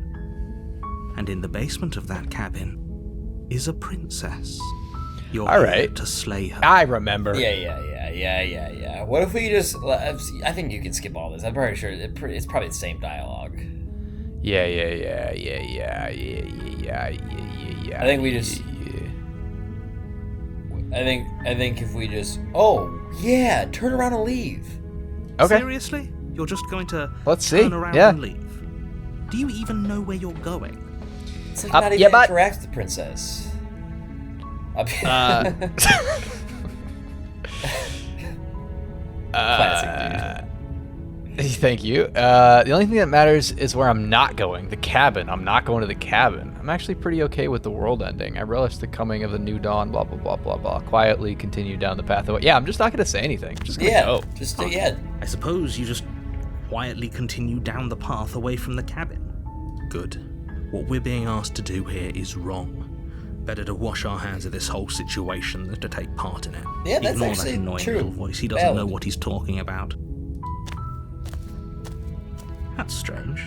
And in the basement of that cabin is a princess. You're All here right. to slay her. I remember. Yeah. What if we just... I think you can skip all this. I'm pretty sure it's probably the same dialogue. Yeah. I think we just... I think if we just... Oh, yeah, turn around and leave. Okay. Seriously? You're just going to Let's see. turn around Yeah. and leave? Do you even know where you're going? It's like Up- not even yeah, but- interact with the princess. Classic, Thank you. The only thing that matters is where I'm not going. The cabin. I'm not going to the cabin. I'm actually pretty okay with the world ending. I relish the coming of the new dawn, blah, blah, blah, blah, blah. Quietly continue down the path away. Yeah, I'm just not going to say anything. I'm just going to Yeah, go. just Fine. yeah. I suppose you just quietly continue down the path away from the cabin. Good. What we're being asked to do here is wrong. Better to wash our hands of this whole situation than to take part in it. Yeah, that's Ignore actually that annoying true. little voice. He doesn't Valid. know what he's talking about. That's strange.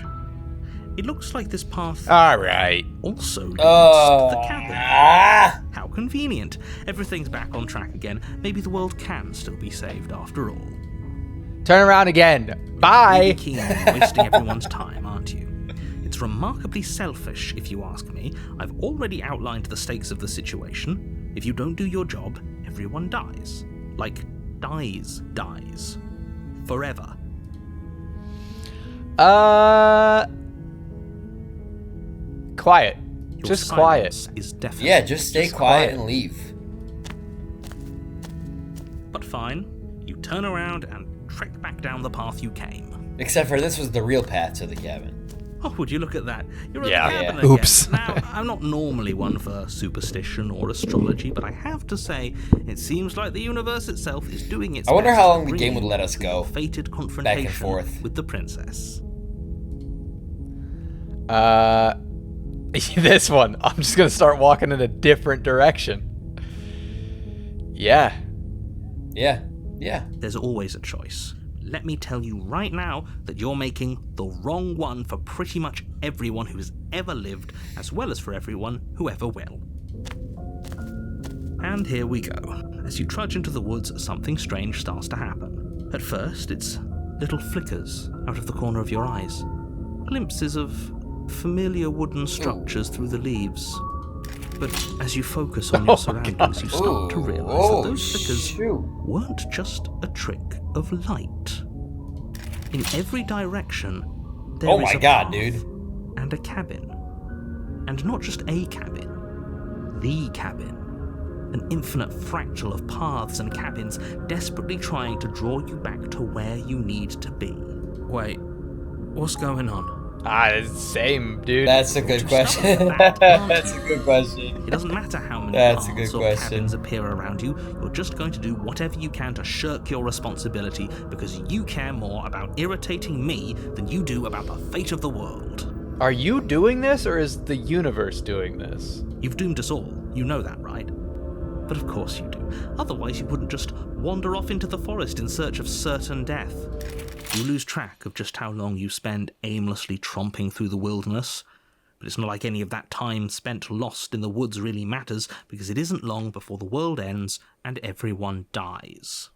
It looks like this path All right. also leads to the cabin. Ah! How convenient. Everything's back on track again. Maybe the world can still be saved after all. Turn around again. Really Bye. keen on wasting everyone's time, aren't you? It's remarkably selfish, if you ask me. I've already outlined the stakes of the situation. If you don't do your job, everyone dies. Like, dies. Forever. Quiet. Your Just quiet. silence is definitely. Yeah, just stay quiet quiet. and leave. But fine. You turn around and trek back down the path you came. Except for this was the real path to the cabin. Oh, would you look at that? You're at Yeah. the cabin Yeah. again. Oops. Now, I'm not normally one for superstition or astrology, but I have to say, it seems like the universe itself is doing its I wonder best how to long the bring game would you let us to go. your fated confrontation forth. with the princess. This one. I'm just going to start walking in a different direction. Yeah. Yeah. There's always a choice. Let me tell you right now that you're making the wrong one for pretty much everyone who has ever lived, as well as for everyone who ever will. And here we go. As you trudge into the woods, something strange starts to happen. At first, it's little flickers out of the corner of your eyes. Glimpses of familiar wooden structures through the leaves. But as you focus on your surroundings, you start to realize that those flickers shoot. weren't just a trick of light. In every direction, there Oh is my a God, path dude. and a cabin. And not just a cabin, the cabin. An infinite fractal of paths and cabins desperately trying to draw you back to where you need to be. Wait, what's going on? Same, dude. That's a good Just question. stop that, aren't That's a you? good question. It doesn't matter how many That's a paths good or question. cabins appear around you, you're just going to do whatever you can to shirk your responsibility because you care more about irritating me than you do about the fate of the world. Are you doing this, or is the universe doing this? You've doomed us all, you know that, right? But of course you do. Otherwise you wouldn't just wander off into the forest in search of certain death. You lose track of just how long you spend aimlessly tromping through the wilderness. But it's not like any of that time spent lost in the woods really matters, because it isn't long before the world ends and everyone dies.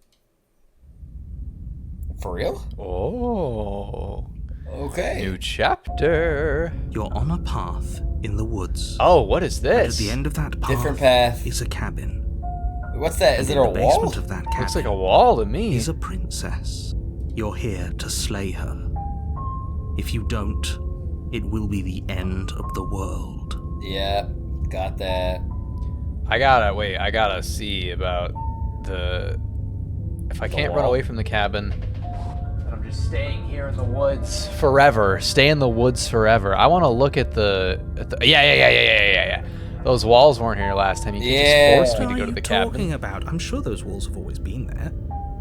For real? Oh. Okay. New chapter. You're on a path in the woods. Oh, what is At this? the end of that path, Different path. is a cabin. What's that? Is And it in a the wall? basement of that cabin Looks like a wall to me. is a princess. You're here to slay her. If you don't, it will be the end of the world. Yeah, got that. I gotta see about the... If I can't run wall. away from the cabin, then I'm just staying here in the woods forever. Stay in the woods forever. I want to look at the... Yeah. Those walls weren't here last time. You Yeah. just forced me What to are go to you the talking cabin. about? I'm sure those walls have always been there.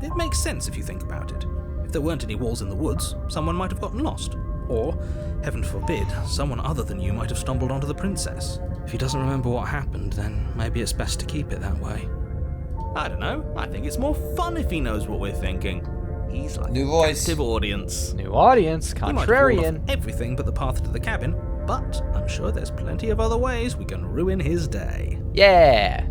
It makes sense if you think about it. If there weren't any walls in the woods, someone might have gotten lost. Or, heaven forbid, someone other than you might have stumbled onto the princess. If he doesn't remember what happened, then maybe it's best to keep it that way. I don't know. I think it's more fun if he knows what we're thinking. He's like New a voice. captive audience. New audience, He might have ruled off contrarian. everything but the path to the cabin, but I'm sure there's plenty of other ways we can ruin his day. Yeah.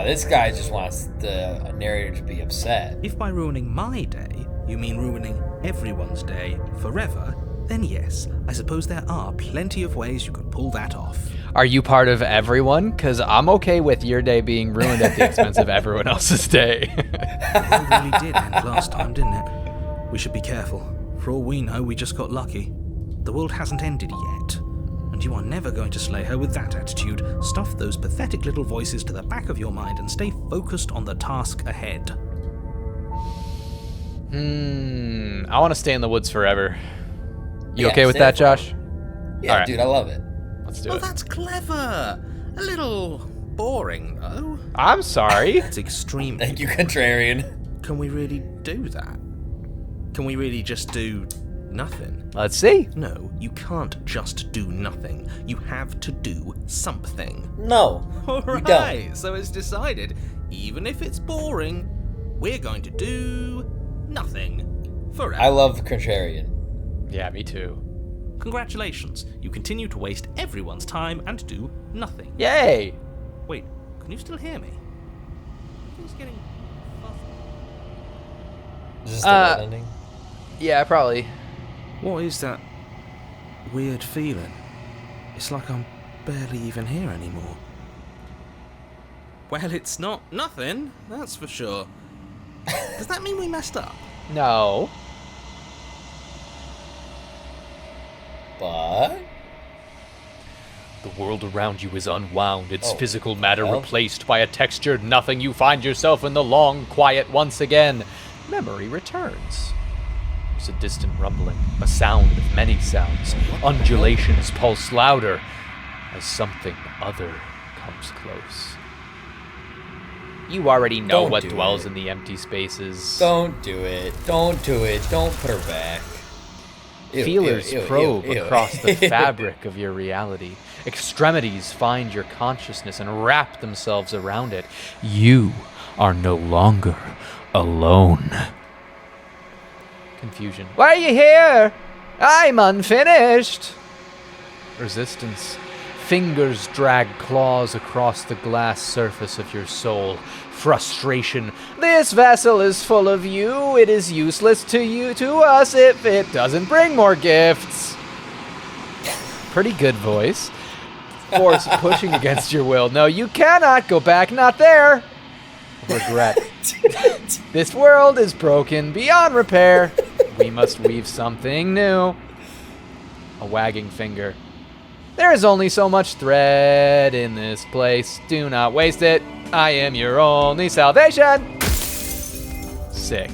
This guy just wants the narrator to be upset. If by ruining my day, you mean ruining everyone's day forever, then yes, I suppose there are plenty of ways you could pull that off. Are you part of everyone? Because I'm okay with your day being ruined at the expense of everyone else's day. It really did end last time, didn't it? We should be careful. For all we know, we just got lucky. The world hasn't ended yet. And you are never going to slay her with that attitude. Stuff those pathetic little voices to the back of your mind and stay focused on the task ahead. I want to stay in the woods forever. You Yeah, okay with stay that, forever. Josh? Yeah, Alright. dude, I love it. Let's do Oh, it. that's clever. A little boring, though. I'm sorry. It's extremely. Thank you, contrarian. Can we really do that? Can we really just do nothing? Let's see. No, you can't just do nothing. You have to do something. No, you Alright, don't. so it's decided. Even if it's boring, we're going to do nothing. Forever. I love contrarian. Yeah, me too. Congratulations. You continue to waste everyone's time and do nothing. Yay! Wait, can you still hear me? It's getting fuzzy. Is this the world ending? Yeah, probably. What is that weird feeling? It's like I'm barely even here anymore. Well, it's not nothing, that's for sure. Does that mean we messed up? No. But The world around you is unwound, its Oh, physical matter well. replaced by a textured nothing. You find yourself in the long quiet once again. Memory returns. There's a distant rumbling, a sound of many sounds. Undulations pulse louder as something other comes close. You already know Don't what do dwells it. in the empty spaces. don't do it. Don't do it. Don't put her back. Ew, Feelers ew, ew, probe ew, ew. across the fabric of your reality. Extremities find your consciousness and wrap themselves around it. You are no longer alone. Confusion. Why are you here? I'm unfinished. Resistance. Fingers drag claws across the glass surface of your soul. Frustration. This vessel is full of you. It is useless to us if it doesn't bring more gifts. Pretty good voice. Force pushing against your will. No, you cannot go back. Not there. Regret. This world is broken beyond repair. We must weave something new. A wagging finger. There is only so much thread in this place. Do not waste it. I am your only salvation. Sick.